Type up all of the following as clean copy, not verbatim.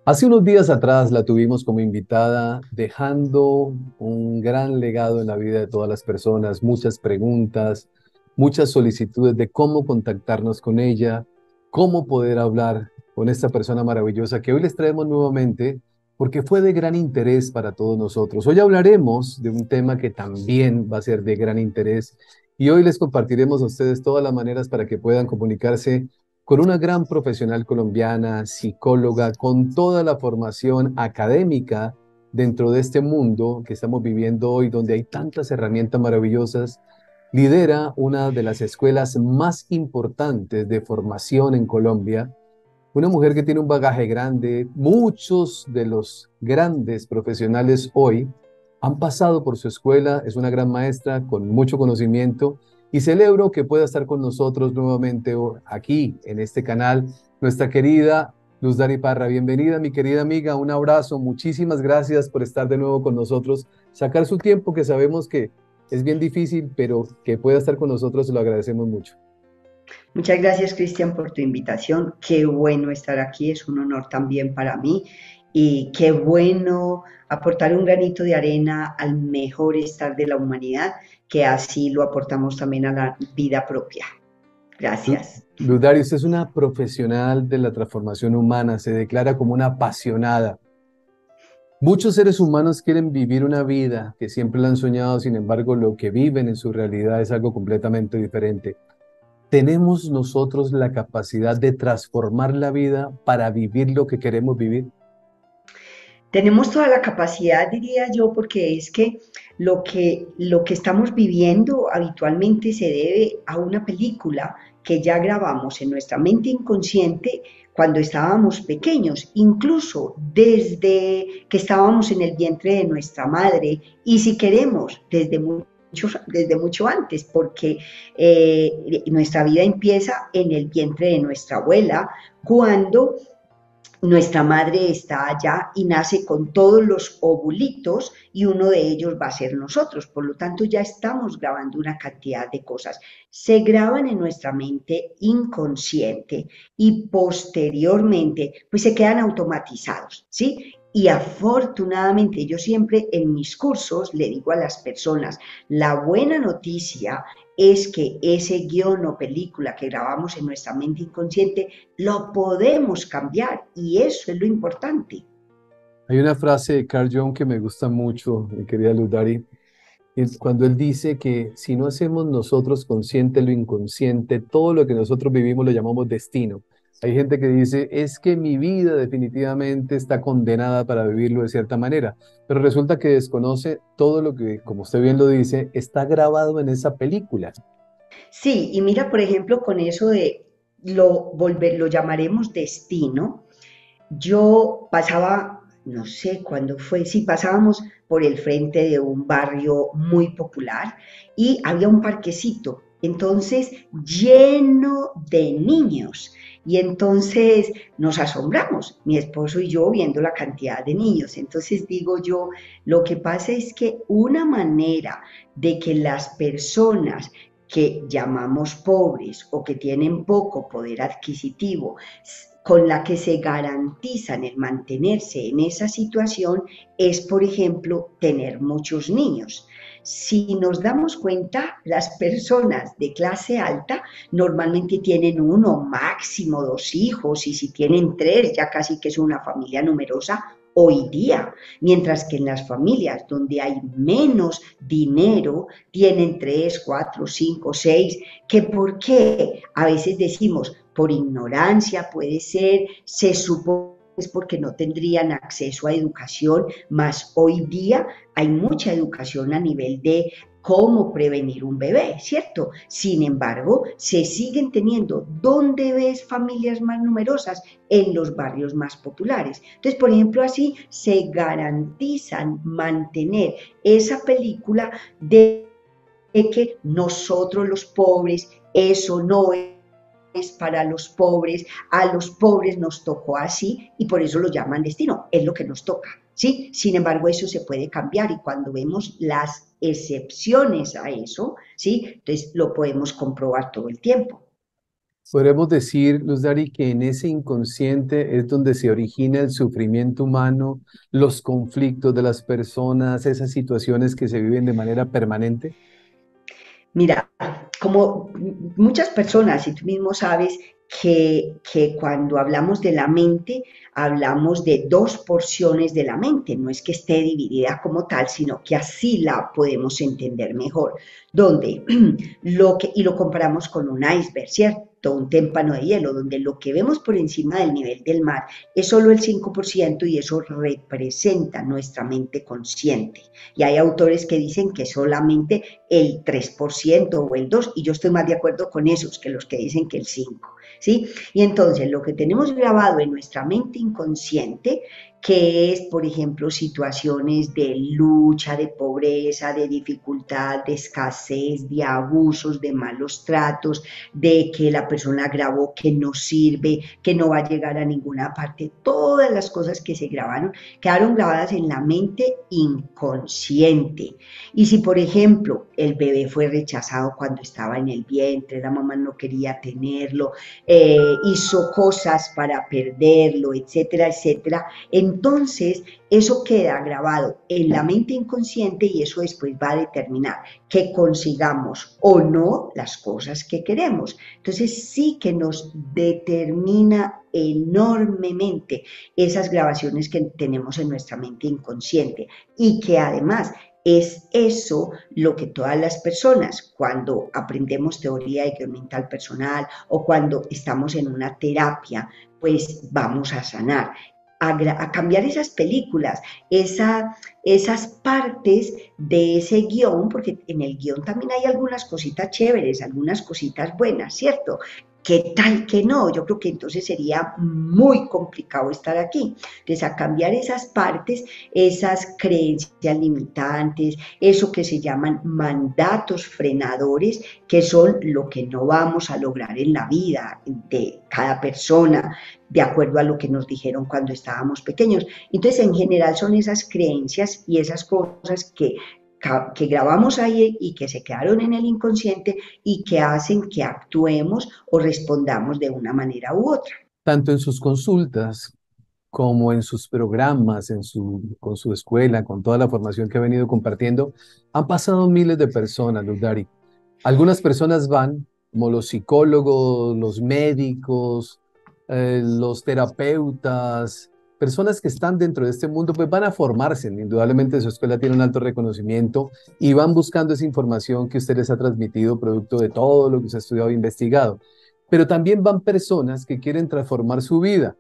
Hace unos días atrás la tuvimos como invitada, dejando un gran legado en la vida de todas las personas, muchas preguntas, muchas solicitudes de cómo contactarnos con ella, cómo poder hablar con esta persona maravillosa que hoy les traemos nuevamente porque fue de gran interés para todos nosotros. Hoy hablaremos de un tema que también va a ser de gran interés y hoy les compartiremos a ustedes todas las maneras para que puedan comunicarse con una gran profesional colombiana, psicóloga, con toda la formación académica dentro de este mundo que estamos viviendo hoy, donde hay tantas herramientas maravillosas. Lidera una de las escuelas más importantes de formación en Colombia, una mujer que tiene un bagaje grande. Muchos de los grandes profesionales hoy han pasado por su escuela. Es una gran maestra con mucho conocimiento y celebro que pueda estar con nosotros nuevamente aquí en este canal nuestra querida Luz Dari Parra. Bienvenida, mi querida amiga. Un abrazo. Muchísimas gracias por estar de nuevo con nosotros. Sacar su tiempo, que sabemos que es bien difícil, pero que pueda estar con nosotros, se lo agradecemos mucho. Muchas gracias, Cristian, por tu invitación. Qué bueno estar aquí, es un honor también para mí y qué bueno aportar un granito de arena al mejor estar de la humanidad, que así lo aportamos también a la vida propia. Gracias. Luz Dari, usted es una profesional de la transformación humana, se declara como una apasionada. Muchos seres humanos quieren vivir una vida que siempre la han soñado, sin embargo, lo que viven en su realidad es algo completamente diferente. ¿Tenemos nosotros la capacidad de transformar la vida para vivir lo que queremos vivir? Tenemos toda la capacidad, diría yo, porque es que lo que estamos viviendo habitualmente se debe a una película que ya grabamos en nuestra mente inconsciente cuando estábamos pequeños, incluso desde que estábamos en el vientre de nuestra madre y si queremos, desde mucho antes, porque nuestra vida empieza en el vientre de nuestra abuela, cuando nuestra madre está allá y nace con todos los ovulitos y uno de ellos va a ser nosotros. Por lo tanto, ya estamos grabando una cantidad de cosas. Se graban en nuestra mente inconsciente y posteriormente, pues se quedan automatizados, ¿sí? Y afortunadamente yo siempre en mis cursos le digo a las personas, la buena noticia es que ese guión o película que grabamos en nuestra mente inconsciente lo podemos cambiar y eso es lo importante. Hay una frase de Carl Jung que me gusta mucho, mi querida Luz Dari, es cuando él dice que si no hacemos nosotros consciente lo inconsciente, todo lo que nosotros vivimos lo llamamos destino. Hay gente que dice, es que mi vida definitivamente está condenada para vivirlo de cierta manera, pero resulta que desconoce todo lo que, como usted bien lo dice, está grabado en esa película. Sí, y mira, por ejemplo, con eso de lo llamaremos destino, yo pasaba, no sé cuándo fue, sí, pasábamos por el frente de un barrio muy popular y había un parquecito, entonces lleno de niños. Y entonces nos asombramos, mi esposo y yo, viendo la cantidad de niños. Entonces digo yo, lo que pasa es que una manera de que las personas que llamamos pobres o que tienen poco poder adquisitivo con la que se garantizan el mantenerse en esa situación es, por ejemplo, tener muchos niños. Si nos damos cuenta, las personas de clase alta normalmente tienen uno, máximo dos hijos, y si tienen tres, ya casi que es una familia numerosa hoy día, mientras que en las familias donde hay menos dinero, tienen tres, cuatro, cinco, seis, que por qué a veces decimos, por ignorancia puede ser, se supone es porque no tendrían acceso a educación, más hoy día hay mucha educación a nivel de cómo prevenir un bebé, ¿cierto? Sin embargo, se siguen teniendo. ¿Dónde ves familias más numerosas? En los barrios más populares. Entonces, por ejemplo, así se garantizan mantener esa película de que nosotros los pobres, eso no es para los pobres, a los pobres nos tocó así y por eso lo llaman destino, es lo que nos toca, ¿sí? Sin embargo, eso se puede cambiar y cuando vemos las excepciones a eso, ¿sí? Entonces lo podemos comprobar todo el tiempo. Podríamos decir, Luz Dari, que en ese inconsciente es donde se origina el sufrimiento humano, los conflictos de las personas, esas situaciones que se viven de manera permanente. Mira, como muchas personas, y tú mismo sabes que cuando hablamos de la mente, hablamos de dos porciones de la mente, no es que esté dividida como tal, sino que así la podemos entender mejor, donde y lo comparamos con un iceberg, ¿cierto? Un témpano de hielo, donde lo que vemos por encima del nivel del mar es solo el 5% y eso representa nuestra mente consciente. Y hay autores que dicen que solamente el 3% o el 2%, y yo estoy más de acuerdo con esos que los que dicen que el 5%, ¿sí? Y entonces lo que tenemos grabado en nuestra mente inconsciente, que es, por ejemplo, situaciones de lucha, de pobreza, de dificultad, de escasez, de abusos, de malos tratos, de que la persona grabó que no sirve, que no va a llegar a ninguna parte, todas las cosas que se grabaron quedaron grabadas en la mente inconsciente. Y si, por ejemplo, el bebé fue rechazado cuando estaba en el vientre, la mamá no quería tenerlo, hizo cosas para perderlo, etcétera, etcétera, entonces eso queda grabado en la mente inconsciente y eso después va a determinar que consigamos o no las cosas que queremos. Entonces sí que nos determina enormemente esas grabaciones que tenemos en nuestra mente inconsciente y que además es eso lo que todas las personas, cuando aprendemos teoría de guión mental personal o cuando estamos en una terapia, pues vamos a sanar. A cambiar esas películas, esas partes de ese guión, porque en el guión también hay algunas cositas chéveres, algunas cositas buenas, ¿cierto? ¿Qué tal que no? Yo creo que entonces sería muy complicado estar aquí. Entonces, a cambiar esas partes, esas creencias limitantes, eso que se llaman mandatos frenadores, que son lo que no vamos a lograr en la vida de cada persona, de acuerdo a lo que nos dijeron cuando estábamos pequeños. Entonces, en general son esas creencias y esas cosas que grabamos ahí y que se quedaron en el inconsciente y que hacen que actuemos o respondamos de una manera u otra. Tanto en sus consultas como en sus programas, con su escuela, con toda la formación que ha venido compartiendo, han pasado miles de personas, Luz Dari. Algunas personas van, como los psicólogos, los médicos, los terapeutas, personas que están dentro de este mundo, pues van a formarse. Indudablemente su escuela tiene un alto reconocimiento y van buscando esa información que usted les ha transmitido, producto de todo lo que usted ha estudiado e investigado. Pero también van personas que quieren transformar su vida.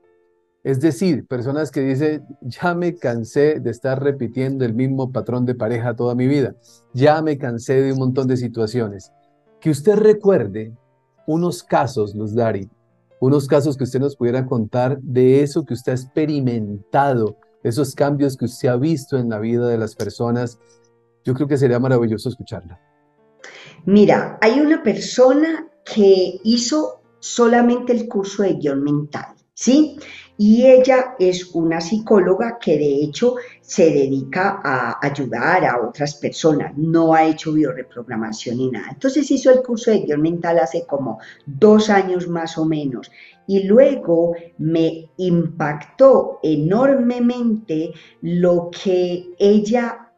Es decir, personas que dicen, ya me cansé de estar repitiendo el mismo patrón de pareja toda mi vida, ya me cansé de un montón de situaciones. Que usted recuerde unos casos, Luz Dari, unos casos que usted nos pudiera contar de eso que usted ha experimentado, esos cambios que usted ha visto en la vida de las personas. Yo creo que sería maravilloso escucharla. Mira, hay una persona que hizo solamente el curso de guión mental, ¿sí? Y ella es una psicóloga que de hecho se dedica a ayudar a otras personas, no ha hecho bioreprogramación ni nada. Entonces hizo el curso de guión mental hace como 2 años más o menos y luego me impactó enormemente lo que ella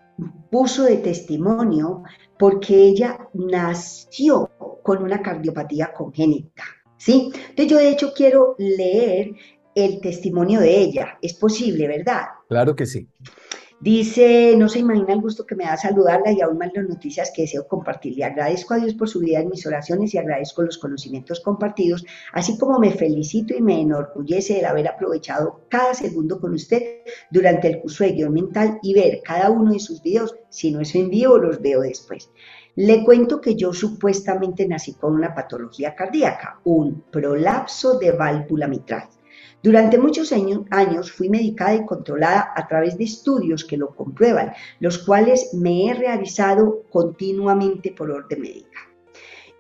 puso de testimonio porque ella nació con una cardiopatía congénita, ¿sí? Entonces yo de hecho quiero leer el testimonio de ella. Es posible, ¿verdad? Claro que sí. Dice, no se imagina el gusto que me da saludarla y aún más las noticias que deseo compartir. Le agradezco a Dios por su vida en mis oraciones y agradezco los conocimientos compartidos, así como me felicito y me enorgullece el haber aprovechado cada segundo con usted durante el curso de guión mental y ver cada uno de sus videos. Si no es en vivo, los veo después. Le cuento que yo supuestamente nací con una patología cardíaca, un prolapso de válvula mitral. Durante muchos años fui medicada y controlada a través de estudios que lo comprueban, los cuales me he realizado continuamente por orden médica.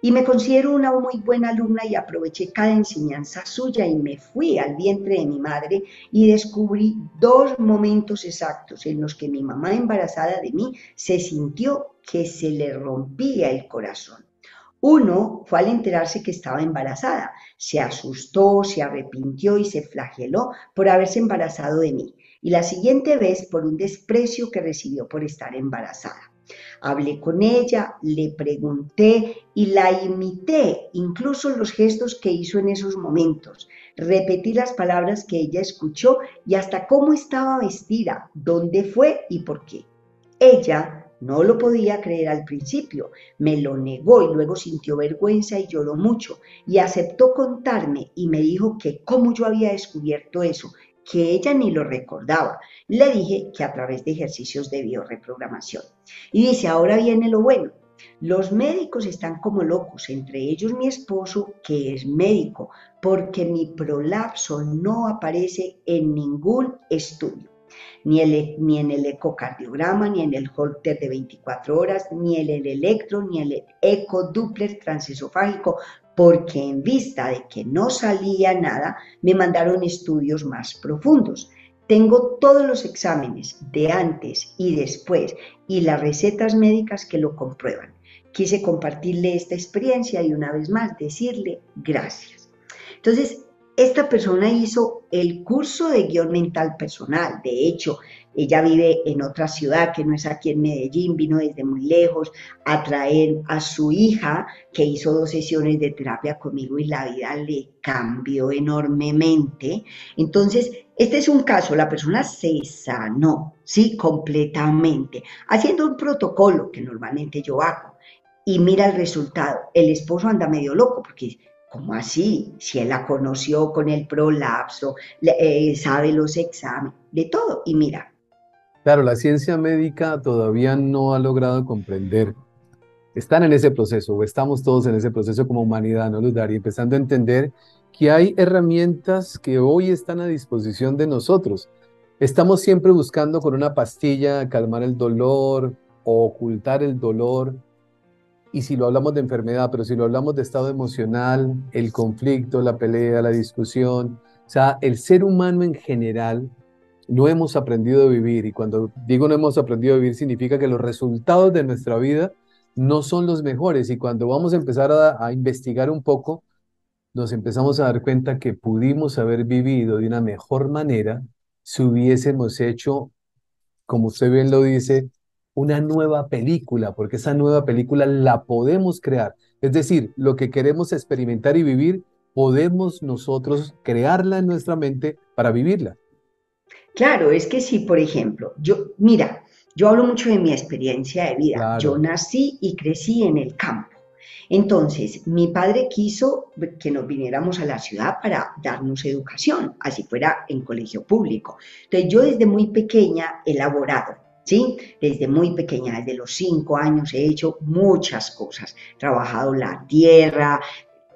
Y me considero una muy buena alumna y aproveché cada enseñanza suya y me fui al vientre de mi madre y descubrí dos momentos exactos en los que mi mamá embarazada de mí se sintió que se le rompía el corazón. Uno fue al enterarse que estaba embarazada, se asustó, se arrepintió y se flageló por haberse embarazado de mí. Y la siguiente vez por un desprecio que recibió por estar embarazada. Hablé con ella, le pregunté y la imité, incluso los gestos que hizo en esos momentos. Repetí las palabras que ella escuchó y hasta cómo estaba vestida, dónde fue y por qué. Ella no lo podía creer al principio, me lo negó y luego sintió vergüenza y lloró mucho y aceptó contarme y me dijo que cómo yo había descubierto eso, que ella ni lo recordaba. Le dije que a través de ejercicios de bioreprogramación. Y dice, ahora viene lo bueno. Los médicos están como locos, entre ellos mi esposo, que es médico, porque mi prolapso no aparece en ningún estudio ni en el ecocardiograma, ni en el Holter de 24 horas, ni en el electro, ni en el ecodoppler transesofágico, porque en vista de que no salía nada, me mandaron estudios más profundos. Tengo todos los exámenes de antes y después y las recetas médicas que lo comprueban. Quise compartirle esta experiencia y una vez más decirle gracias. Entonces, esta persona hizo el curso de guión mental personal. De hecho, ella vive en otra ciudad que no es aquí en Medellín, vino desde muy lejos a traer a su hija, que hizo 2 sesiones de terapia conmigo y la vida le cambió enormemente. Entonces, este es un caso, la persona se sanó, sí, completamente, haciendo un protocolo que normalmente yo hago. Y mira el resultado, el esposo anda medio loco porque ¿cómo así? Si él la conoció con el prolapso, sabe los exámenes, de todo. Y mira, Claro, la ciencia médica todavía no ha logrado comprender. Están en ese proceso, o estamos todos en ese proceso como humanidad, ¿no, Luz Dari? Empezando a entender que hay herramientas que hoy están a disposición de nosotros. Estamos siempre buscando con una pastilla calmar el dolor o ocultar el dolor. Y si lo hablamos de enfermedad, pero si lo hablamos de estado emocional, el conflicto, la pelea, la discusión, o sea, el ser humano en general no hemos aprendido a vivir. Y cuando digo no hemos aprendido a vivir, significa que los resultados de nuestra vida no son los mejores. Y cuando vamos a empezar a investigar un poco, nos empezamos a dar cuenta que pudimos haber vivido de una mejor manera si hubiésemos hecho, como usted bien lo dice, una nueva película, porque esa nueva película la podemos crear. Es decir, lo que queremos experimentar y vivir, podemos nosotros crearla en nuestra mente para vivirla. claro, es que si, por ejemplo, mira, yo hablo mucho de mi experiencia de vida. Yo Claro. nací y crecí en el campo. Entonces, mi padre quiso que nos viniéramos a la ciudad para darnos educación, así fuera en colegio público. Entonces, yo desde muy pequeña he elaborado, ¿sí? Desde muy pequeña, desde los 5 años he hecho muchas cosas. He trabajado la tierra,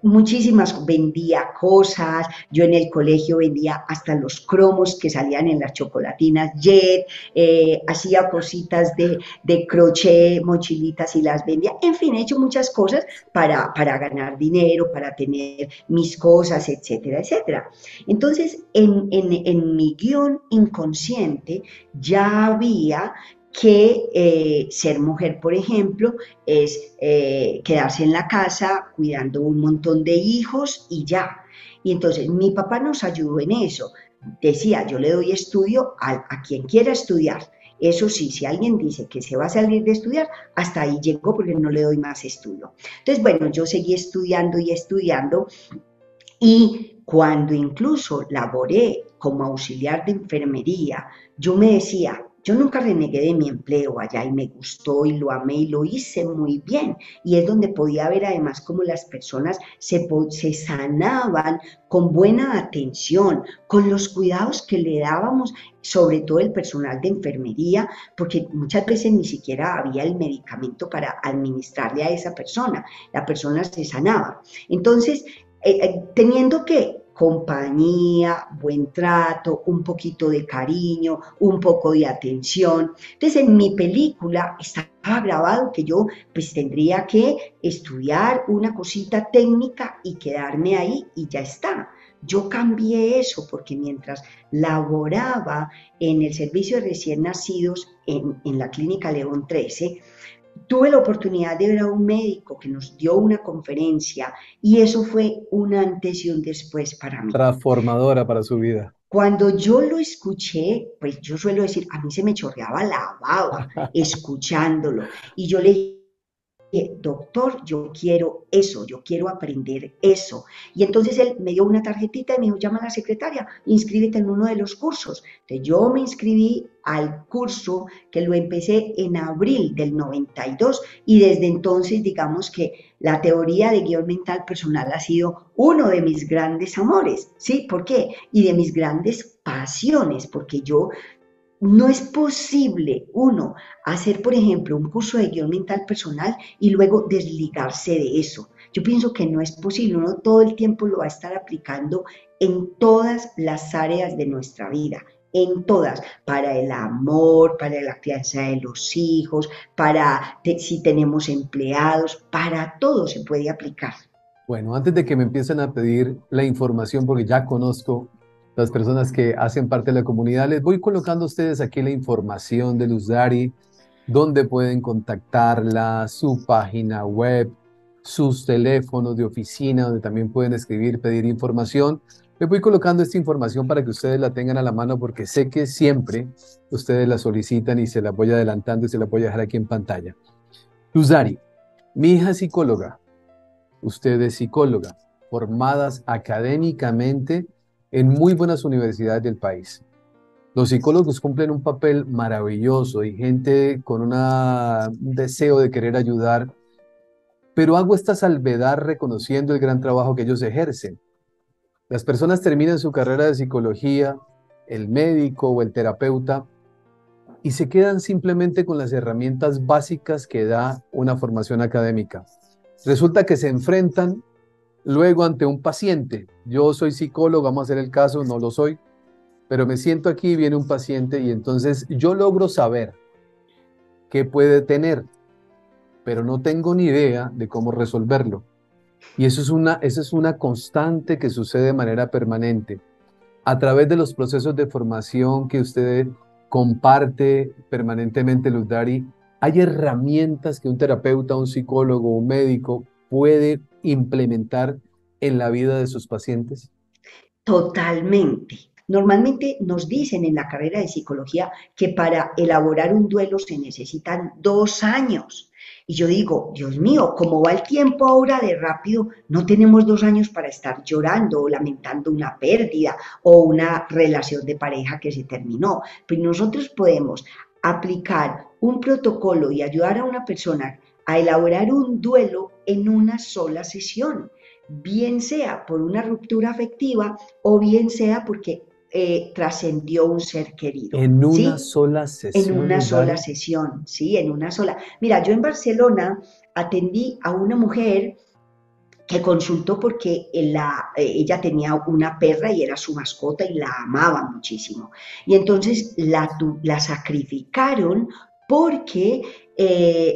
muchísimas, vendía cosas, yo en el colegio vendía hasta los cromos que salían en las chocolatinas Jet, hacía cositas de crochet, mochilitas y las vendía, en fin, he hecho muchas cosas para ganar dinero, para tener mis cosas, etcétera, etcétera. Entonces, en mi guión inconsciente ya había que ser mujer, por ejemplo, es quedarse en la casa cuidando un montón de hijos y ya. Y entonces mi papá nos ayudó en eso. Decía, yo le doy estudio a quien quiera estudiar. Eso sí, si alguien dice que se va a salir de estudiar, hasta ahí llegó porque no le doy más estudio. Entonces, bueno, yo seguí estudiando y estudiando y cuando incluso laboré como auxiliar de enfermería, yo me decía, yo nunca renegué de mi empleo allá y me gustó y lo amé y lo hice muy bien. Y es donde podía ver además cómo las personas se sanaban con buena atención, con los cuidados que le dábamos, sobre todo el personal de enfermería, porque muchas veces ni siquiera había el medicamento para administrarle a esa persona. La persona se sanaba. Entonces, teniendo que compañía, buen trato, un poquito de cariño, un poco de atención. Entonces, en mi película estaba grabado que yo pues tendría que estudiar una cosita técnica y quedarme ahí y ya está. Yo cambié eso porque mientras laboraba en el servicio de recién nacidos en la clínica León 13, Tuve la oportunidad de ver a un médico que nos dio una conferencia y eso fue un antes y un después para mí. Transformadora para su vida. Cuando yo lo escuché, pues yo suelo decir, a mí se me chorreaba la baba escuchándolo y yo le dije, doctor, yo quiero eso, yo quiero aprender eso. Y entonces él me dio una tarjetita y me dijo, llama a la secretaria, inscríbete en uno de los cursos. Entonces yo me inscribí al curso que lo empecé en abril del 92 y desde entonces digamos que la teoría de guión mental personal ha sido uno de mis grandes amores, ¿sí? ¿Por qué? Y de mis grandes pasiones, porque yo no es posible uno hacer, por ejemplo, un curso de guión mental personal y luego desligarse de eso. Yo pienso que no es posible, uno todo el tiempo lo va a estar aplicando en todas las áreas de nuestra vida, en todas, para el amor, para la crianza de los hijos, si tenemos empleados, para todo se puede aplicar. Bueno, antes de que me empiecen a pedir la información, porque ya conozco las personas que hacen parte de la comunidad, les voy colocando a ustedes aquí la información de Luz Dari, dónde pueden contactarla, su página web, sus teléfonos de oficina, donde también pueden escribir, pedir información. Les voy colocando esta información para que ustedes la tengan a la mano, porque sé que siempre ustedes la solicitan y se la voy adelantando y se la voy a dejar aquí en pantalla. Luz Dari, mi hija es psicóloga. Usted es psicóloga, formadas académicamente en muy buenas universidades del país. Los psicólogos cumplen un papel maravilloso y gente con un deseo de querer ayudar, pero hago esta salvedad reconociendo el gran trabajo que ellos ejercen. Las personas terminan su carrera de psicología, el médico o el terapeuta, y se quedan simplemente con las herramientas básicas que da una formación académica. Resulta que se enfrentan luego ante un paciente. Yo soy psicólogo, vamos a hacer el caso, no lo soy, pero me siento aquí, viene un paciente y entonces yo logro saber qué puede tener, pero no tengo ni idea de cómo resolverlo. Y eso es una constante que sucede de manera permanente. A través de los procesos de formación que usted comparte permanentemente, Luz Dari, hay herramientas que un terapeuta, un psicólogo, un médico puede implementar en la vida de sus pacientes. Totalmente. Normalmente nos dicen en la carrera de psicología que para elaborar un duelo se necesitan 2 años. Y yo digo, Dios mío, ¿cómo va el tiempo ahora de rápido? No tenemos 2 años para estar llorando o lamentando una pérdida o una relación de pareja que se terminó. Pero nosotros podemos aplicar un protocolo y ayudar a una persona a elaborar un duelo en una sola sesión, bien sea por una ruptura afectiva o bien sea porque trascendió un ser querido, En una ¿sí? sola En sesión, una Luz sola Dari. sesión, ¿sí? En una sola. Mira, yo en Barcelona atendí a una mujer que consultó porque ella tenía una perra y era su mascota y la amaba muchísimo. Y entonces la sacrificaron porque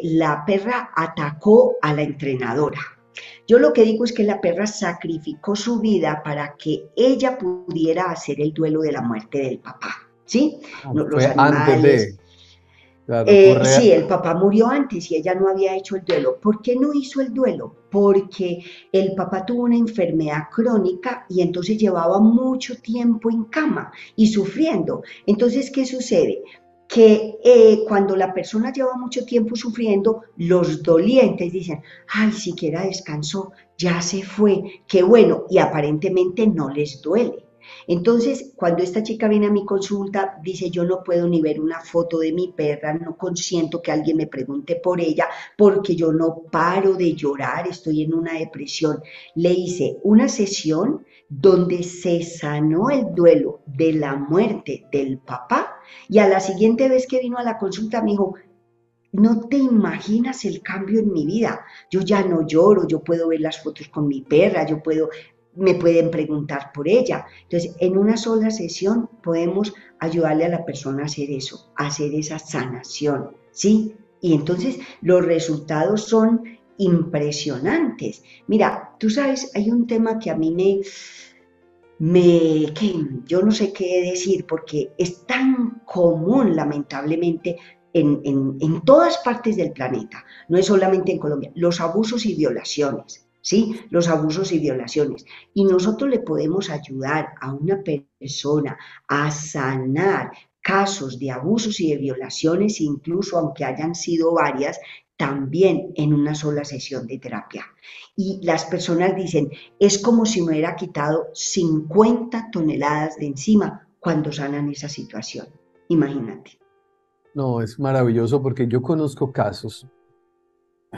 la perra atacó a la entrenadora. Yo lo que digo es que la perra sacrificó su vida para que ella pudiera hacer el duelo de la muerte del papá, ¿sí? Los Fue antes animales. de, claro, ocurre. Sí, el papá murió antes y ella no había hecho el duelo. ¿Por qué no hizo el duelo? Porque el papá tuvo una enfermedad crónica y entonces llevaba mucho tiempo en cama y sufriendo. Entonces, ¿qué sucede? Que cuando la persona lleva mucho tiempo sufriendo, los dolientes dicen, ay, siquiera descansó, ya se fue, qué bueno, y aparentemente no les duele. Entonces, cuando esta chica viene a mi consulta, dice, yo no puedo ni ver una foto de mi perra, no consiento que alguien me pregunte por ella, porque yo no paro de llorar, estoy en una depresión. Le hice una sesión donde se sanó el duelo de la muerte del papá y a la siguiente vez que vino a la consulta me dijo, no te imaginas el cambio en mi vida. Yo ya no lloro, yo puedo ver las fotos con mi perra, me pueden preguntar por ella. Entonces, en una sola sesión podemos ayudarle a la persona a hacer eso, a hacer esa sanación, ¿sí? Y entonces los resultados son impresionantes. Mira, tú sabes, hay un tema que a mí que yo no sé qué decir porque es tan común, lamentablemente, en todas partes del planeta, no es solamente en Colombia, los abusos y violaciones. ¿Sí? Los abusos y violaciones. Y nosotros le podemos ayudar a una persona a sanar casos de abusos y de violaciones, incluso aunque hayan sido varias, también en una sola sesión de terapia. Y las personas dicen, es como si me hubiera quitado 50 toneladas de encima cuando sanan esa situación. Imagínate. No, es maravilloso porque yo conozco casos,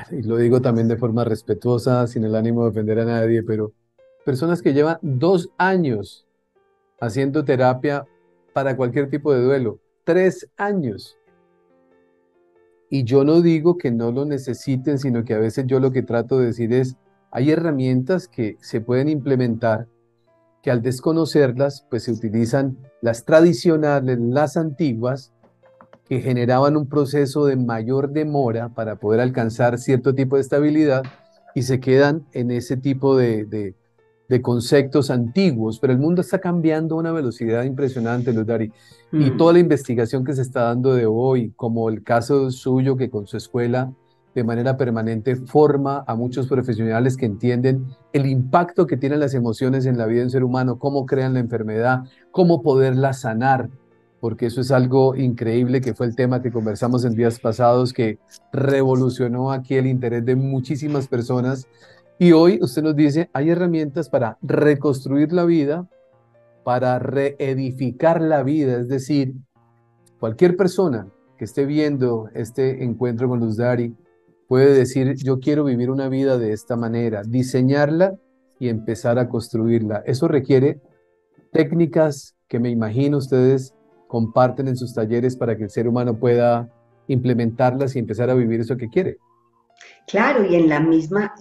y lo digo también de forma respetuosa, sin el ánimo de ofender a nadie, pero personas que llevan 2 años haciendo terapia para cualquier tipo de duelo, 3 años. Y yo no digo que no lo necesiten, sino que a veces yo lo que trato de decir es, hay herramientas que se pueden implementar que al desconocerlas, pues se utilizan las tradicionales, las antiguas, que generaban un proceso de mayor demora para poder alcanzar cierto tipo de estabilidad y se quedan en ese tipo de conceptos antiguos, pero el mundo está cambiando a una velocidad impresionante, Luz Dari, y toda Mm. la investigación que se está dando de hoy, como el caso suyo que con su escuela de manera permanente forma a muchos profesionales que entienden el impacto que tienen las emociones en la vida de un ser humano, cómo crean la enfermedad, cómo poderla sanar, porque eso es algo increíble, que fue el tema que conversamos en días pasados, que revolucionó aquí el interés de muchísimas personas. Y hoy usted nos dice, hay herramientas para reconstruir la vida, para reedificar la vida, es decir, cualquier persona que esté viendo este encuentro con Luz Dari puede decir, yo quiero vivir una vida de esta manera, diseñarla y empezar a construirla. Eso requiere técnicas que me imagino ustedes comparten en sus talleres para que el ser humano pueda implementarlas y empezar a vivir eso que quiere. Claro, y en la misma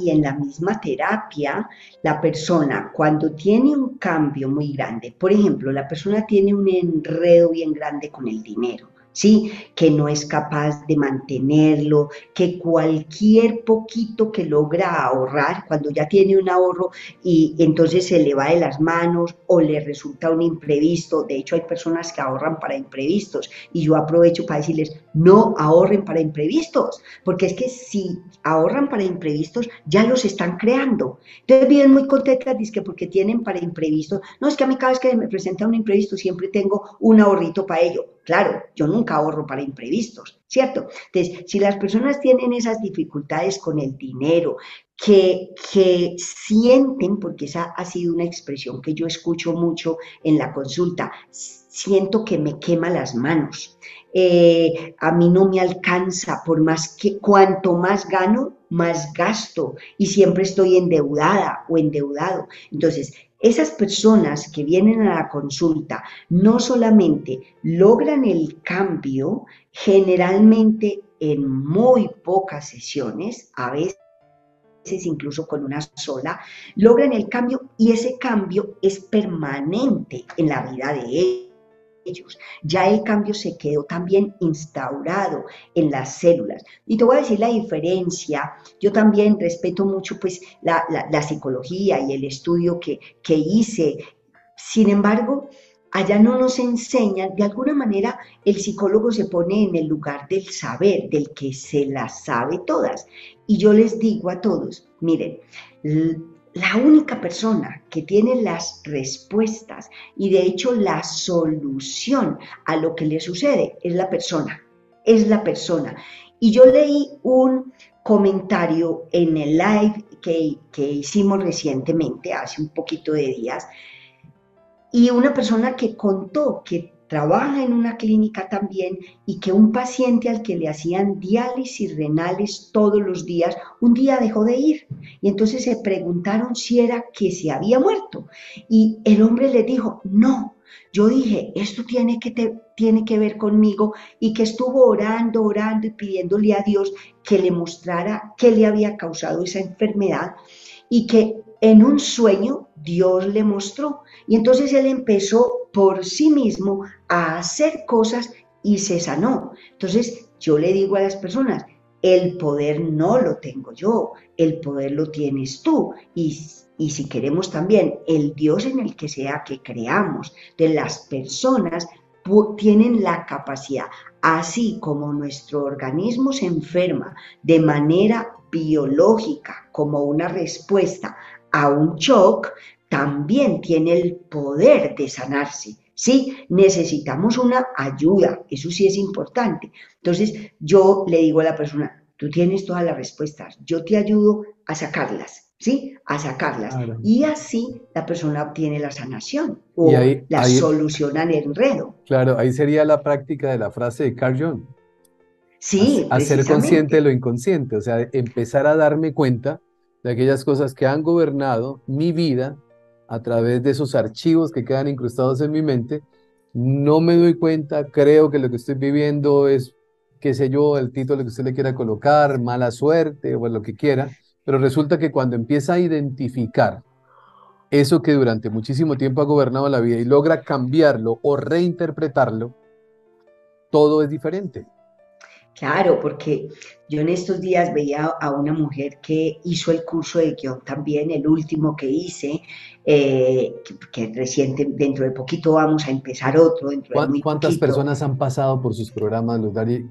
terapia, la persona cuando tiene un cambio muy grande, por ejemplo, la persona tiene un enredo bien grande con el dinero, ¿sí? Que no es capaz de mantenerlo, que cualquier poquito que logra ahorrar, cuando ya tiene un ahorro y entonces se le va de las manos o le resulta un imprevisto. De hecho, hay personas que ahorran para imprevistos y yo aprovecho para decirles, no ahorren para imprevistos, porque es que si ahorran para imprevistos, ya los están creando. Entonces viven muy contentas, dizque porque tienen para imprevistos. No, es que a mí cada vez que me presenta un imprevisto siempre tengo un ahorrito para ello. Claro, yo nunca ahorro para imprevistos, ¿cierto? Entonces, si las personas tienen esas dificultades con el dinero, que sienten, porque esa ha sido una expresión que yo escucho mucho en la consulta, siento que me quema las manos, a mí no me alcanza, por más que cuanto más gano, más gasto y siempre estoy endeudada o endeudado. Entonces, esas personas que vienen a la consulta no solamente logran el cambio, generalmente en muy pocas sesiones, a veces incluso con una sola, logran el cambio y ese cambio es permanente en la vida de ellos. Ya el cambio se quedó también instaurado en las células. Y te voy a decir la diferencia, yo también respeto mucho pues la psicología y el estudio que hice. Sin embargo, allá no nos enseñan, de alguna manera el psicólogo se pone en el lugar del saber, del que se las sabe todas. Y yo les digo a todos, miren, la única persona que tiene las respuestas y de hecho la solución a lo que le sucede es la persona, es la persona. Y yo leí un comentario en el live que hicimos recientemente, hace un poquito de días, y una persona que contó que trabaja en una clínica también y que un paciente al que le hacían diálisis renales todos los días, un día dejó de ir. Y entonces se preguntaron si era que se había muerto. Y el hombre le dijo, no, yo dije, esto tiene que ver conmigo y que estuvo orando, orando y pidiéndole a Dios que le mostrara qué le había causado esa enfermedad y que en un sueño Dios le mostró. Y entonces él empezó por sí mismo a hacer cosas y se sanó. Entonces yo le digo a las personas, el poder no lo tengo yo, el poder lo tienes tú. Y si queremos también, el Dios en el que sea que creamos, de las personas tienen la capacidad, así como nuestro organismo se enferma de manera biológica como una respuesta a un shock, también tiene el poder de sanarse. Sí, necesitamos una ayuda, eso sí es importante. Entonces, yo le digo a la persona, tú tienes todas las respuestas, yo te ayudo a sacarlas, ¿sí? A sacarlas. Claro. Y así la persona obtiene la sanación Y o la soluciona al enredo. claro, ahí sería la práctica de la frase de Carl Jung, Sí, hacer consciente de precisamente. lo inconsciente, o sea, empezar a darme cuenta de aquellas cosas que han gobernado mi vida a través de esos archivos que quedan incrustados en mi mente. No me doy cuenta, creo que lo que estoy viviendo es, qué sé yo, el título que usted le quiera colocar, mala suerte o lo que quiera, pero resulta que cuando empieza a identificar eso que durante muchísimo tiempo ha gobernado la vida y logra cambiarlo o reinterpretarlo, todo es diferente. Claro, porque yo en estos días veía a una mujer que hizo el curso de guión también, el último que hice, que reciente, dentro de poquito vamos a empezar otro, dentro de muy ¿Cuántas poquito. personas han pasado por sus programas, Luz Dari?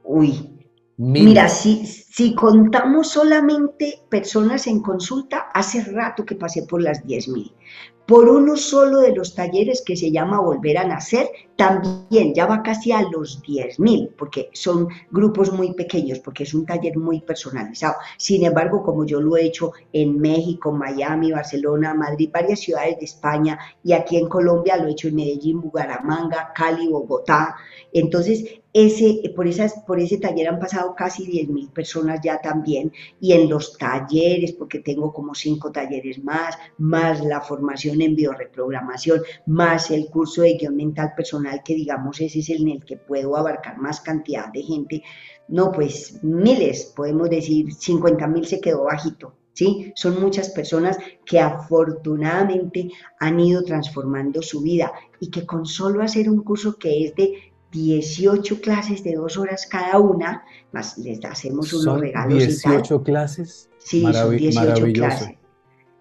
Uy, mira, Miles. si contamos solamente personas en consulta, hace rato que pasé por las 10.000. Por uno solo de los talleres que se llama Volver a Nacer, también ya va casi a los 10.000, porque son grupos muy pequeños, porque es un taller muy personalizado. Sin embargo, como yo lo he hecho en México, Miami, Barcelona, Madrid, varias ciudades de España, y aquí en Colombia lo he hecho en Medellín, Bucaramanga, Cali, Bogotá. Entonces, por ese taller han pasado casi 10.000 personas ya también, y en los talleres, porque tengo como 5 talleres más la formación en bioreprogramación, más el curso de guión mental personal, que digamos ese es en el que puedo abarcar más cantidad de gente. No, pues miles, podemos decir, 50.000 se quedó bajito. ¿Sí? Son muchas personas que afortunadamente han ido transformando su vida y que con solo hacer un curso que es de 18 clases de 2 horas cada una, más les hacemos unos Son regalos y tal. 18 clases. Sí, son 18 Maravilloso. clases.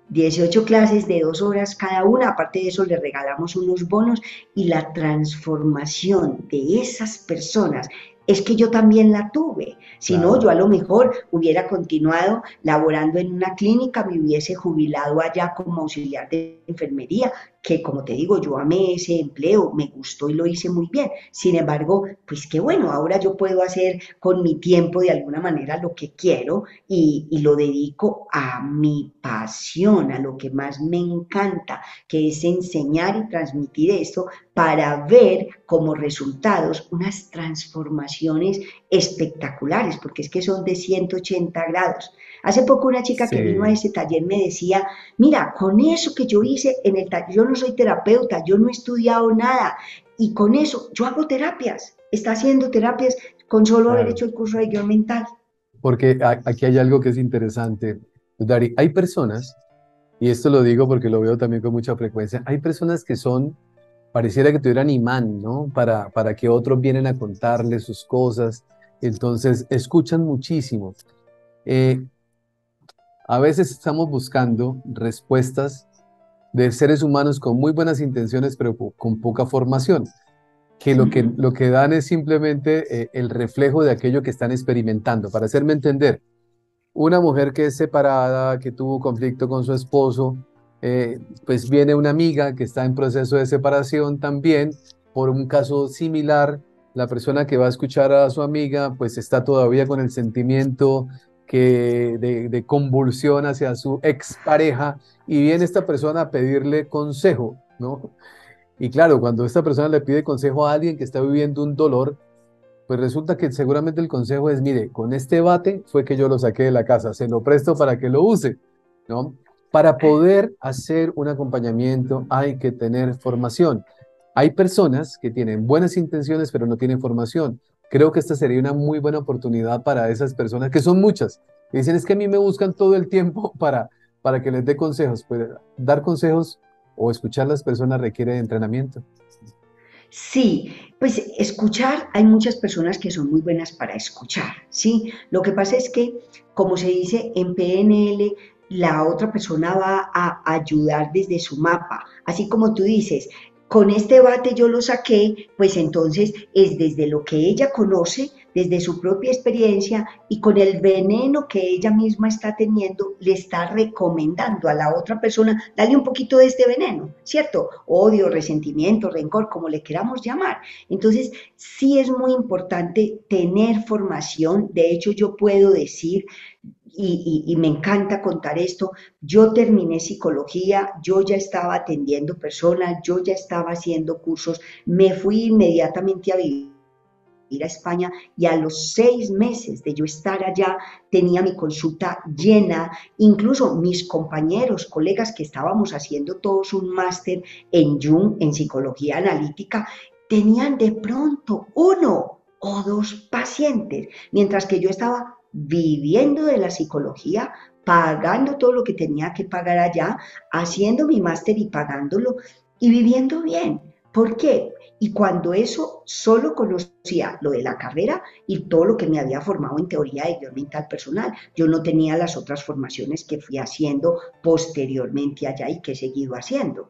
18 clases de 2 horas cada una, aparte de eso le regalamos unos bonos y la transformación de esas personas. Es que yo también la tuve, si no, yo Claro. a lo mejor hubiera continuado laborando en una clínica, me hubiese jubilado allá como auxiliar de enfermería, que como te digo, yo amé ese empleo, me gustó y lo hice muy bien. Sin embargo, pues qué bueno, ahora yo puedo hacer con mi tiempo de alguna manera lo que quiero y lo dedico a mi pasión, a lo que más me encanta, que es enseñar y transmitir esto para ver como resultados unas transformaciones espectaculares, porque es que son de 180 grados. Hace poco una chica que vino a Sí, ese taller me decía, mira, con eso que yo hice en el taller, yo no soy terapeuta, yo no he estudiado nada, y con eso yo hago terapias, está haciendo terapias con solo haber claro. hecho el curso de guión mental. Porque aquí hay algo que es interesante, Luz Dari. Hay personas, y esto lo digo porque lo veo también con mucha frecuencia, hay personas que son, pareciera que tuvieran imán, ¿no? Para que otros vienen a contarles sus cosas. Entonces, escuchan muchísimo. Eh, a veces estamos buscando respuestas de seres humanos con muy buenas intenciones, pero con poca formación, que lo que dan es simplemente el reflejo de aquello que están experimentando. Para hacerme entender, una mujer que es separada, que tuvo conflicto con su esposo, pues viene una amiga que está en proceso de separación también, por un caso similar, la persona que va a escuchar a su amiga, pues está todavía con el sentimiento de convulsión hacia su expareja y viene esta persona a pedirle consejo, ¿no? Y claro, cuando esta persona le pide consejo a alguien que está viviendo un dolor, pues resulta que seguramente el consejo es, mire, con este bate fue que yo lo saqué de la casa, se lo presto para que lo use, ¿no? Para poder hacer un acompañamiento hay que tener formación. Hay personas que tienen buenas intenciones pero no tienen formación. Creo que esta sería una muy buena oportunidad para esas personas, que son muchas, que dicen, es que a mí me buscan todo el tiempo para que les dé consejos. Pues dar consejos o escuchar a las personas requiere de entrenamiento. Sí, pues escuchar, hay muchas personas que son muy buenas para escuchar, ¿sí? Lo que pasa es que, como se dice en PNL, la otra persona va a ayudar desde su mapa, así como tú dices. con este bate yo lo saqué, pues entonces es desde lo que ella conoce, desde su propia experiencia y con el veneno que ella misma está teniendo, le está recomendando a la otra persona, dale un poquito de este veneno, ¿cierto? Odio, resentimiento, rencor, como le queramos llamar. Entonces, sí es muy importante tener formación. De hecho, yo puedo decir y me encanta contar esto, yo terminé psicología, yo ya estaba atendiendo personas, yo ya estaba haciendo cursos, me fui inmediatamente a vivir a España y a los 6 meses de yo estar allá tenía mi consulta llena, incluso mis compañeros, colegas que estábamos haciendo todos un máster en Jung, en psicología analítica, tenían de pronto uno o dos pacientes, mientras que yo estaba viviendo de la psicología, pagando todo lo que tenía que pagar allá, haciendo mi máster y pagándolo y viviendo bien. ¿Por qué? Y cuando eso solo conocía lo de la carrera y todo lo que me había formado en teoría de guión mental personal, yo no tenía las otras formaciones que fui haciendo posteriormente allá y que he seguido haciendo.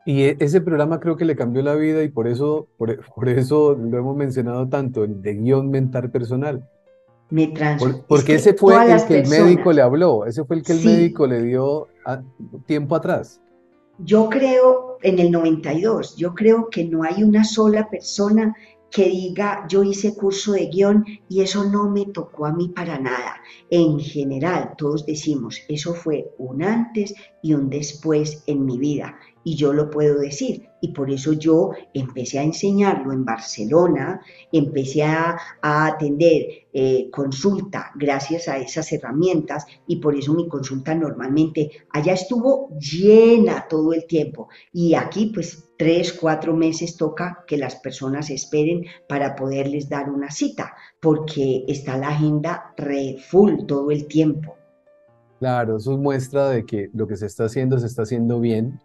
Y ese programa creo que le cambió la vida y por eso lo hemos mencionado tanto, el de guión mental personal. Es Porque ese que fue todas el las que el médico personas, le habló, ese fue el que el sí, médico le dio tiempo atrás. yo creo en el 92, yo creo que no hay una sola persona que diga yo hice curso de guión y eso no me tocó a mí para nada. En general, todos decimos, eso fue un antes y un después en mi vida y yo lo puedo decir. Y por eso yo empecé a enseñarlo en Barcelona, empecé a atender consulta gracias a esas herramientas y por eso mi consulta normalmente allá estuvo llena todo el tiempo y aquí pues 3, 4 meses toca que las personas esperen para poderles dar una cita porque está la agenda re full todo el tiempo. Claro, eso es muestra de que lo que se está haciendo bien,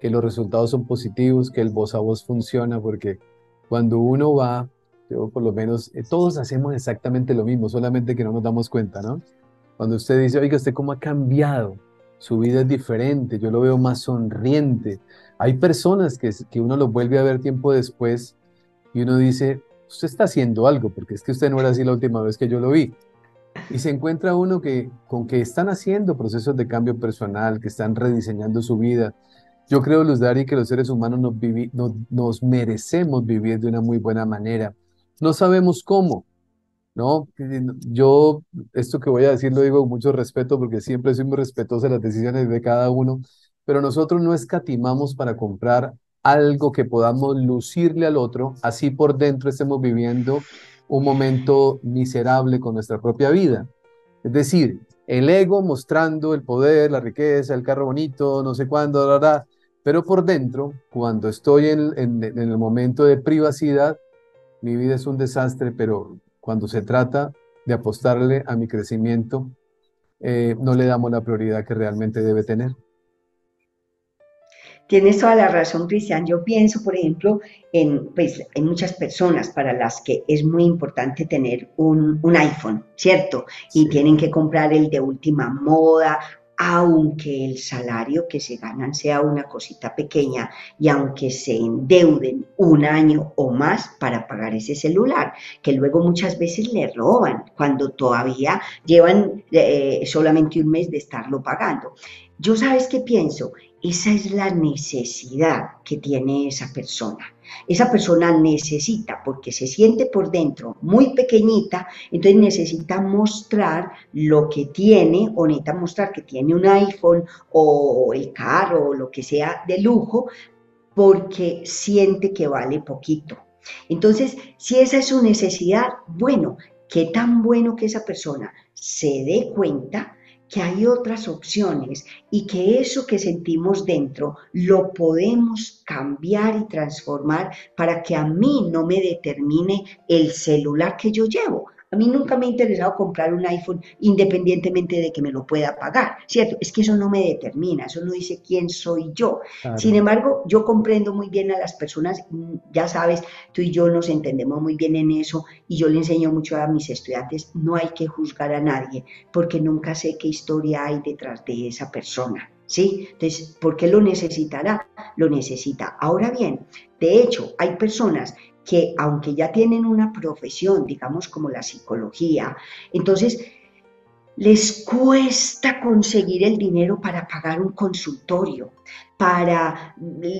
que los resultados son positivos, que el voz a voz funciona, porque cuando uno va, yo por lo menos, todos hacemos exactamente lo mismo, solamente que no nos damos cuenta, ¿no? Cuando usted dice, oiga, ¿usted cómo ha cambiado? Su vida es diferente, yo lo veo más sonriente. Hay personas que uno los vuelve a ver tiempo después y uno dice, usted está haciendo algo, porque es que usted no era así la última vez que yo lo vi. Y se encuentra uno con que están haciendo procesos de cambio personal, que están rediseñando su vida. Yo creo, Luz Dari, que los seres humanos nos merecemos vivir de una muy buena manera. No sabemos cómo, ¿no? Yo, esto que voy a decir lo digo con mucho respeto porque siempre soy muy respetuoso de las decisiones de cada uno, pero nosotros no escatimamos para comprar algo que podamos lucirle al otro, así por dentro estemos viviendo un momento miserable con nuestra propia vida. Es decir, el ego mostrando el poder, la riqueza, el carro bonito, no sé cuándo, pero por dentro, cuando estoy en el momento de privacidad, mi vida es un desastre, pero cuando se trata de apostarle a mi crecimiento, no le damos la prioridad que realmente debe tener. Tienes toda la razón, Cristian. Yo pienso, por ejemplo, pues, en muchas personas para las que es muy importante tener un iPhone, ¿cierto? Y Sí. tienen que comprar el de última moda, aunque el salario que se ganan sea una cosita pequeña y aunque se endeuden un año o más para pagar ese celular, que luego muchas veces le roban cuando todavía llevan solamente un mes de estarlo pagando. Yo sabes qué pienso, esa es la necesidad que tiene esa persona. Esa persona necesita, porque se siente por dentro muy pequeñita, entonces necesita mostrar lo que tiene o necesita mostrar que tiene un iPhone o el carro o lo que sea de lujo, porque siente que vale poquito. Entonces, si esa es su necesidad, bueno, qué tan bueno que esa persona se dé cuenta que hay otras opciones y que eso que sentimos dentro lo podemos cambiar y transformar para que a mí no me determine el celular que yo llevo. A mí nunca me ha interesado comprar un iPhone independientemente de que me lo pueda pagar, ¿cierto? Es que eso no me determina, eso no dice quién soy yo. Sin Claro. embargo, yo comprendo muy bien a las personas, ya sabes, tú y yo nos entendemos muy bien en eso y yo le enseño mucho a mis estudiantes, no hay que juzgar a nadie porque nunca sé qué historia hay detrás de esa persona. ¿sí? Entonces, ¿por qué lo necesitará? Lo necesita. Ahora bien, de hecho, hay personas que aunque ya tienen una profesión, digamos como la psicología, entonces les cuesta conseguir el dinero para pagar un consultorio,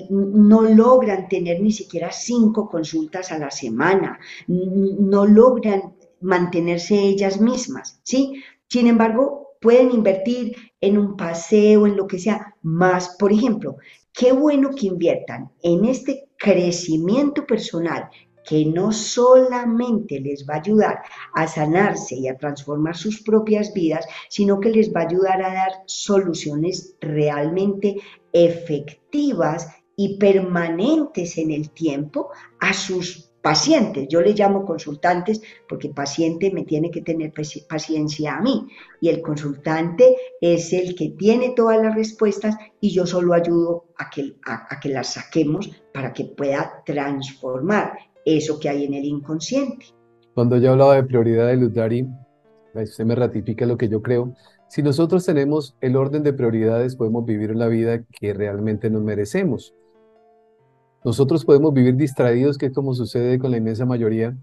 no logran tener ni siquiera 5 consultas a la semana, no logran mantenerse ellas mismas, ¿sí? Sin embargo, pueden invertir en un paseo, en lo que sea, más, por ejemplo, qué bueno que inviertan en este crecimiento personal que no solamente les va a ayudar a sanarse y a transformar sus propias vidas, sino que les va a ayudar a dar soluciones realmente efectivas y permanentes en el tiempo a sus pacientes. Yo les llamo consultantes porque paciente me tiene que tener paciencia a mí y el consultante es el que tiene todas las respuestas y yo solo ayudo a que las saquemos para que pueda transformar eso que hay en el inconsciente. Cuando yo hablaba de prioridad de Ludari, usted me ratifica lo que yo creo. Si nosotros tenemos el orden de prioridades, podemos vivir la vida que realmente nos merecemos. Nosotros podemos vivir distraídos, que es como sucede con la inmensa mayoría,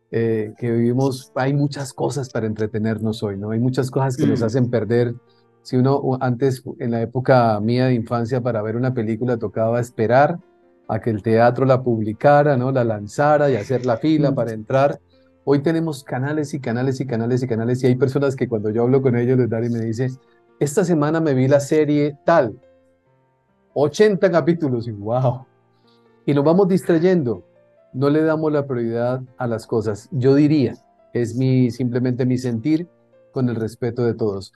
que vivimos, hay muchas cosas para entretenernos hoy, ¿no? Hay muchas cosas que nos Mm. hacen perder. Si uno antes, en la época mía de infancia, para ver una película tocaba esperar a que el teatro la publicara, ¿no? La lanzara y hacer la fila Mm. para entrar. Hoy tenemos canales y canales y canales y canales y hay personas que cuando yo hablo con ellos, les dan y me dicen, esta semana me vi la serie tal, 80 capítulos y wow. Y nos vamos distrayendo, no le damos la prioridad a las cosas. Yo diría, es simplemente mi sentir con el respeto de todos.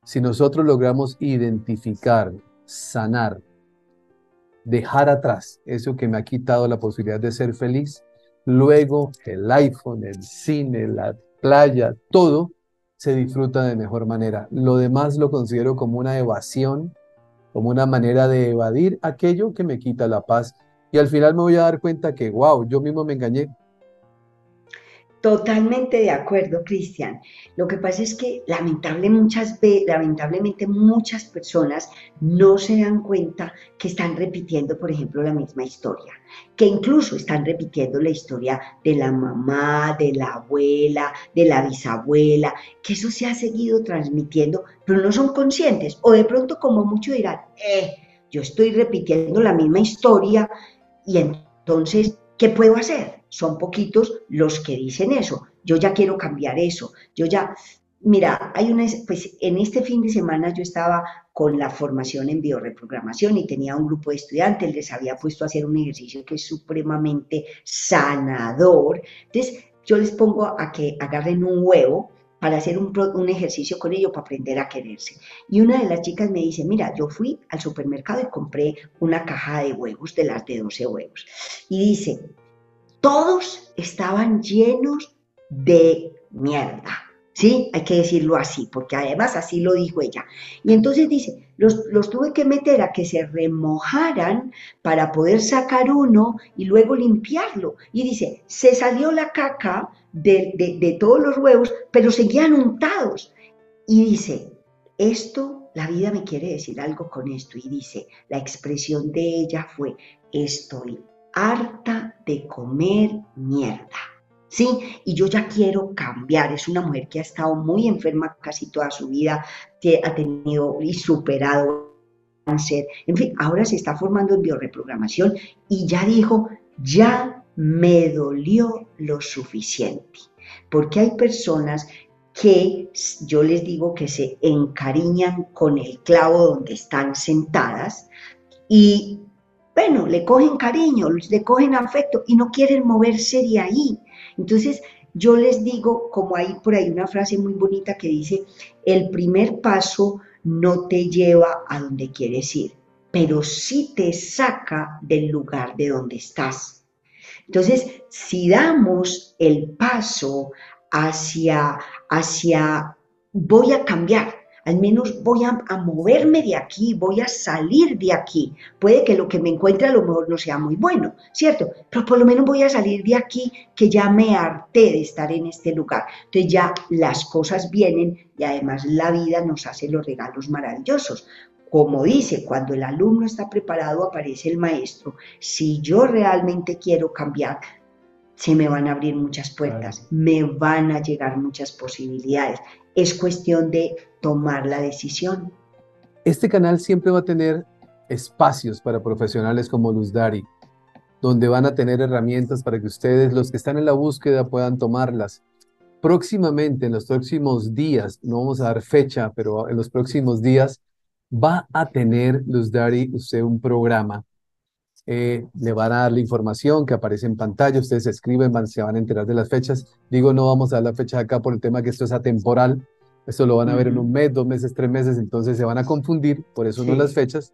Si nosotros logramos identificar, sanar, dejar atrás eso que me ha quitado la posibilidad de ser feliz, luego el iPhone, el cine, la playa, todo se disfruta de mejor manera. Lo demás lo considero como una evasión, como una manera de evadir aquello que me quita la paz. Y al final me voy a dar cuenta que, wow, yo mismo me engañé. Totalmente de acuerdo, Cristian. Lo que pasa es que lamentablemente muchas personas no se dan cuenta que están repitiendo, por ejemplo, la misma historia, que incluso están repitiendo la historia de la mamá, de la abuela, de la bisabuela, que eso se ha seguido transmitiendo, pero no son conscientes. O de pronto, como muchos dirán, yo estoy repitiendo la misma historia y entonces, ¿qué puedo hacer? Son poquitos los que dicen eso. Yo ya quiero cambiar eso. Mira, pues en este fin de semana yo estaba con la formación en bioreprogramación y tenía un grupo de estudiantes, les había puesto a hacer un ejercicio que es supremamente sanador. Entonces, yo les pongo a que agarren un huevo para hacer un ejercicio con ellos para aprender a quererse. Y una de las chicas me dice, mira, yo fui al supermercado y compré una caja de huevos, de las de 12 huevos. Y dice, todos estaban llenos de mierda. ¿Sí? Hay que decirlo así, porque además así lo dijo ella. Y entonces dice, los tuve que meter a que se remojaran para poder sacar uno y luego limpiarlo. Y dice, se salió la caca de todos los huevos, pero seguían untados. Y dice, esto, la vida me quiere decir algo con esto. Y dice, la expresión de ella fue, estoy harta de comer mierda. ¿Sí? Y yo ya quiero cambiar. Es una mujer que ha estado muy enferma casi toda su vida, que ha tenido y superado cáncer. En fin, ahora se está formando en bioreprogramación y ya dijo, ya me dolió lo suficiente. Porque hay personas que yo les digo que se encariñan con el clavo donde están sentadas y bueno, le cogen cariño, le cogen afecto y no quieren moverse de ahí. Entonces, yo les digo, como hay por ahí una frase muy bonita que dice, el primer paso no te lleva a donde quieres ir, pero sí te saca del lugar de donde estás. Entonces, si damos el paso hacia voy a cambiar, al menos voy a moverme de aquí, voy a salir de aquí. Puede que lo que me encuentre a lo mejor no sea muy bueno, ¿cierto? Pero por lo menos voy a salir de aquí que ya me harté de estar en este lugar. Entonces ya las cosas vienen y además la vida nos hace los regalos maravillosos. como dice, cuando el alumno está preparado aparece el maestro. Si yo realmente quiero cambiar, se me van a abrir muchas Claro. puertas, me van a llegar muchas posibilidades. Es cuestión de tomar la decisión. Este canal siempre va a tener espacios para profesionales como Luz Dari, donde van a tener herramientas para que ustedes, los que están en la búsqueda, puedan tomarlas. Próximamente, en los próximos días, no vamos a dar fecha, pero en los próximos días va a tener Luz Dari usted un programa. Le van a dar la información que aparece en pantalla, ustedes escriben, se van a enterar de las fechas. Digo, no vamos a dar la fecha acá por el tema que esto es atemporal. Esto lo van a ver en un Ujú. mes, 2 meses, 3 meses, entonces se van a confundir, por eso no las Sí. fechas.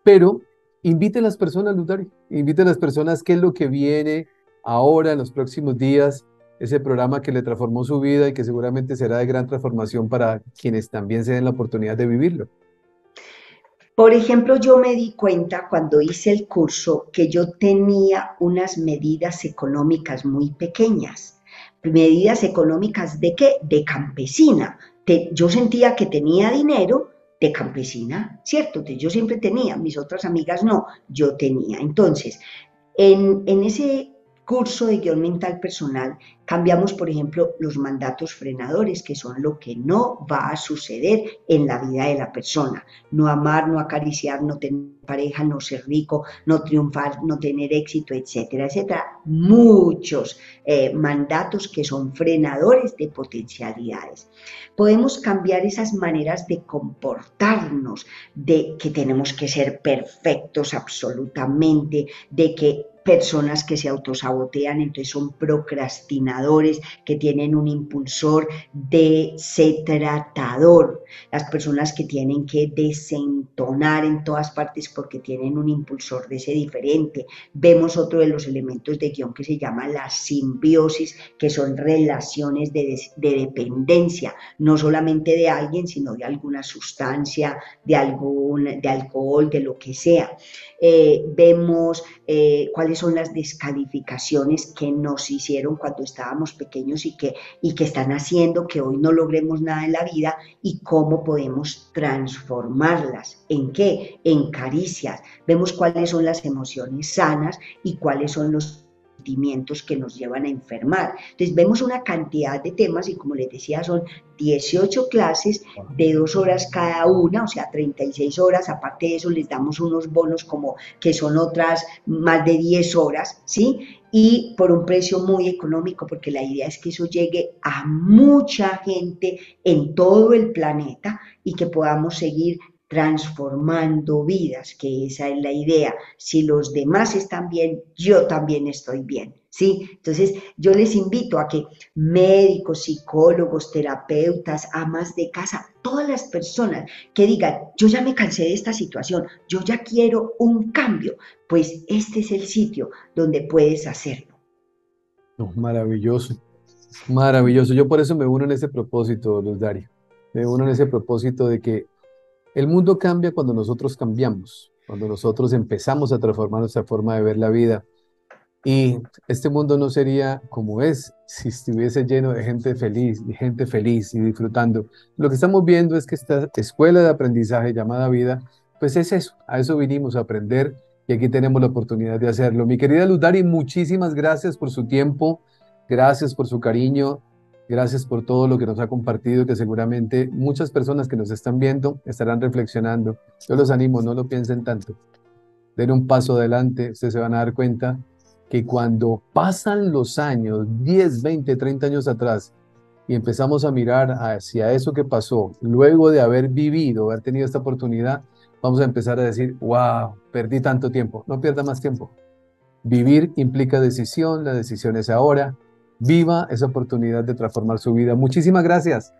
Pero invite a las personas, Lutari, invite a las personas qué es lo que viene ahora en los próximos días, ese programa que le transformó su vida y que seguramente será de gran transformación para quienes también se den la oportunidad de vivirlo. Por ejemplo, yo me di cuenta cuando hice el curso que yo tenía unas medidas económicas muy pequeñas. ¿Medidas económicas de qué? De campesina. Yo sentía que tenía dinero de campesina, ¿cierto? Yo siempre tenía, mis otras amigas no, yo tenía. Entonces, en ese curso de guión mental personal cambiamos, por ejemplo, los mandatos frenadores, que son lo que no va a suceder en la vida de la persona. No amar, no acariciar, no tener pareja, no ser rico, no triunfar, no tener éxito, etcétera, etcétera. Muchos mandatos que son frenadores de potencialidades. Podemos cambiar esas maneras de comportarnos, de que tenemos que ser perfectos absolutamente, de que personas que se autosabotean, entonces son procrastinadores, que tienen un impulsor de ser tratador, las personas que tienen que desentonar en todas partes porque tienen un impulsor de ese diferente. Vemos otro de los elementos de guión que se llama la simbiosis, que son relaciones de dependencia, no solamente de alguien, sino de alguna sustancia, de alcohol, de lo que sea. Vemos cuáles son las descalificaciones que nos hicieron cuando estábamos pequeños y que están haciendo que hoy no logremos nada en la vida y cómo podemos transformarlas. ¿En qué? En caricias. Vemos cuáles son las emociones sanas y cuáles son los sentimientos que nos llevan a enfermar. Entonces vemos una cantidad de temas y como les decía son 18 clases de 2 horas cada una, o sea 36 horas, aparte de eso les damos unos bonos como que son otras más de 10 horas, ¿sí? Y por un precio muy económico, porque la idea es que eso llegue a mucha gente en todo el planeta y que podamos seguir transformando vidas, que esa es la idea. Si los demás están bien, yo también estoy bien, ¿sí? Entonces, yo les invito a que médicos, psicólogos, terapeutas, amas de casa, todas las personas que digan, yo ya me cansé de esta situación, yo ya quiero un cambio, pues este es el sitio donde puedes hacerlo. No, maravilloso, maravilloso. Yo por eso me uno en ese propósito, Luz Daria. Me uno en ese propósito de que el mundo cambia cuando nosotros cambiamos, cuando nosotros empezamos a transformar nuestra forma de ver la vida. Y este mundo no sería como es si estuviese lleno de gente feliz y disfrutando. Lo que estamos viendo es que esta escuela de aprendizaje llamada vida, pues es eso, a eso vinimos a aprender y aquí tenemos la oportunidad de hacerlo. Mi querida Luz Dari, muchísimas gracias por su tiempo, gracias por su cariño, gracias por todo lo que nos ha compartido, que seguramente muchas personas que nos están viendo estarán reflexionando. Yo los animo, no lo piensen tanto, den un paso adelante, ustedes se van a dar cuenta que cuando pasan los años, 10, 20, 30 años atrás, y empezamos a mirar hacia eso que pasó, luego de haber vivido, haber tenido esta oportunidad, vamos a empezar a decir, wow, perdí tanto tiempo. No pierda más tiempo. Vivir implica decisión, la decisión es ahora. Viva esa oportunidad de transformar su vida. Muchísimas gracias.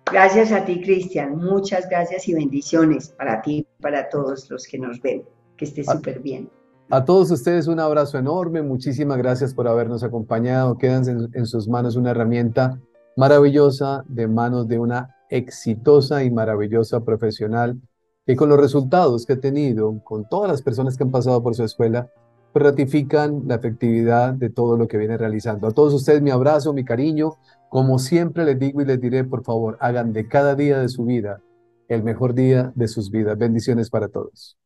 Gracias a ti, Cristian. Muchas gracias y bendiciones para ti y para todos los que nos ven. Que estés A, súper bien. a todos ustedes un abrazo enorme. Muchísimas gracias por habernos acompañado. Quédense en sus manos una herramienta maravillosa de manos de una exitosa y maravillosa profesional que con los resultados que ha tenido, con todas las personas que han pasado por su escuela, pues ratifican la efectividad de todo lo que viene realizando. A todos ustedes mi abrazo, mi cariño. Como siempre les digo y les diré, por favor, hagan de cada día de su vida el mejor día de sus vidas. Bendiciones para todos.